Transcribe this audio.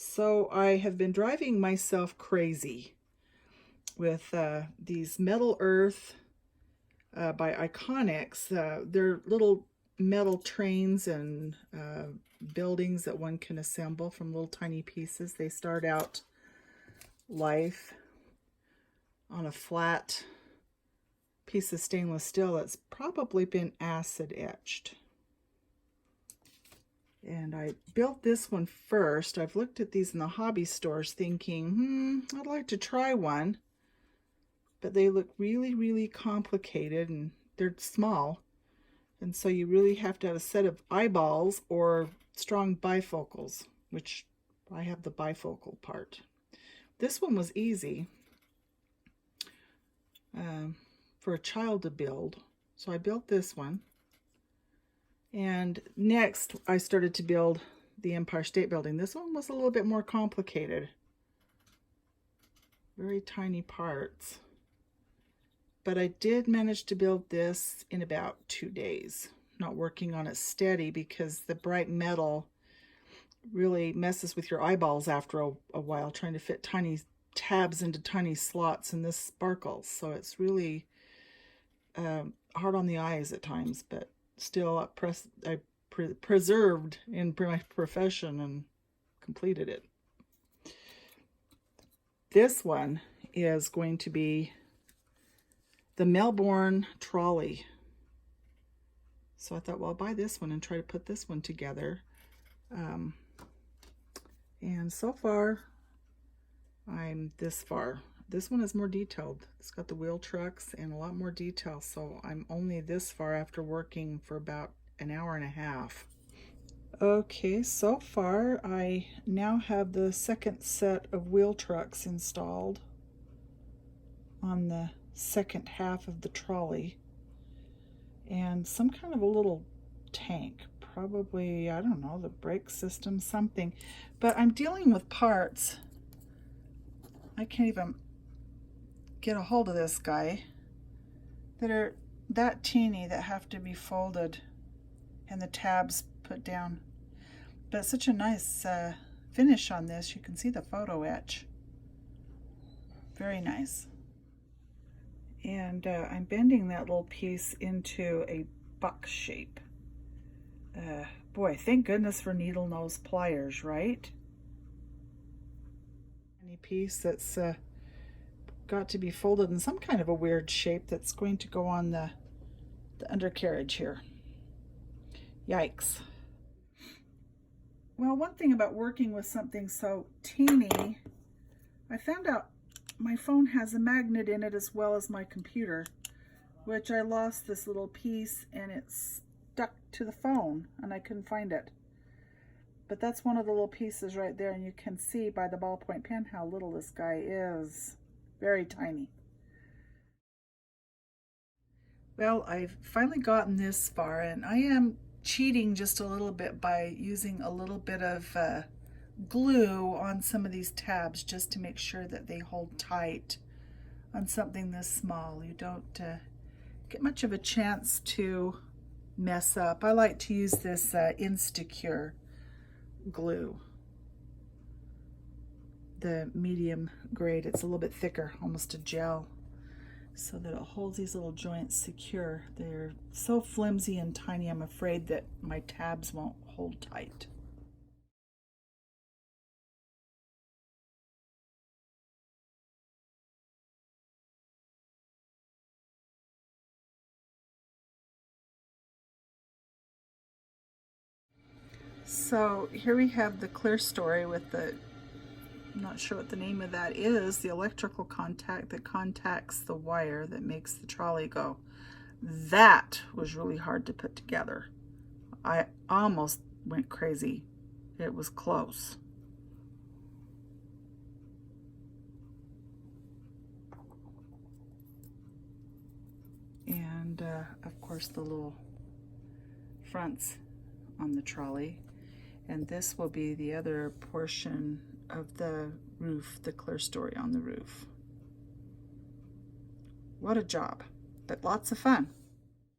So I have been driving myself crazy with these Metal Earth by Iconics. They're little metal trains and buildings that one can assemble from little tiny pieces. They start out life on a flat piece of stainless steel that's probably been acid etched. And I built this one first. I've looked at these in the hobby stores thinking, I'd like to try one. But they look really, really complicated and they're small. And so you really have to have a set of eyeballs or strong bifocals, which I have the bifocal part. This one was easy for a child to build. So I built this one. And next I started to build the Empire State Building. This one was a little bit more complicated. Very tiny parts. But I did manage to build this in about 2 days. Not working on it steady because the bright metal really messes with your eyeballs after a while, trying to fit tiny tabs into tiny slots, and this sparkles. So it's really hard on the eyes at times, but still I preserved in my profession and completed it. This one is going to be the Melbourne trolley. So I thought, well, I'll buy this one and try to put this one together. And so far, I'm this far. This one is more detailed. It's got the wheel trucks and a lot more detail. So I'm only this far after working for about an hour and a half. Okay, so far I now have the second set of wheel trucks installed on the second half of the trolley, and some kind of a little tank, probably, I don't know, the brake system, something. But I'm dealing with parts. I can't even get a hold of this guy, that are that teeny, that have to be folded and the tabs put down. But such a nice finish on this. You can see the photo etch. Very nice. And I'm bending that little piece into a buck shape. Boy, thank goodness for needle nose pliers, right? Any piece that's got to be folded in some kind of a weird shape that's going to go on the undercarriage here. Yikes. Well, one thing about working with something so teeny, I found out my phone has a magnet in it as well as my computer, which I lost this little piece and it's stuck to the phone and I couldn't find it. But that's one of the little pieces right there, and you can see by the ballpoint pen how little this guy is. Very tiny. Well, I've finally gotten this far, and I am cheating just a little bit by using a little bit of glue on some of these tabs just to make sure that they hold tight on something this small. You don't get much of a chance to mess up. I like to use this Instacure glue, the medium grade. It's a little bit thicker, almost a gel, so that it holds these little joints secure. They're so flimsy and tiny, I'm afraid that my tabs won't hold tight. So here we have the clear story with the, I'm not sure what the name of that is, the electrical contact that contacts the wire that makes the trolley go. That was really hard to put together. I almost went crazy. It was close. And of course the little fronts on the trolley. And this will be the other portion of the roof, the clear story on the roof. What a job, but lots of fun.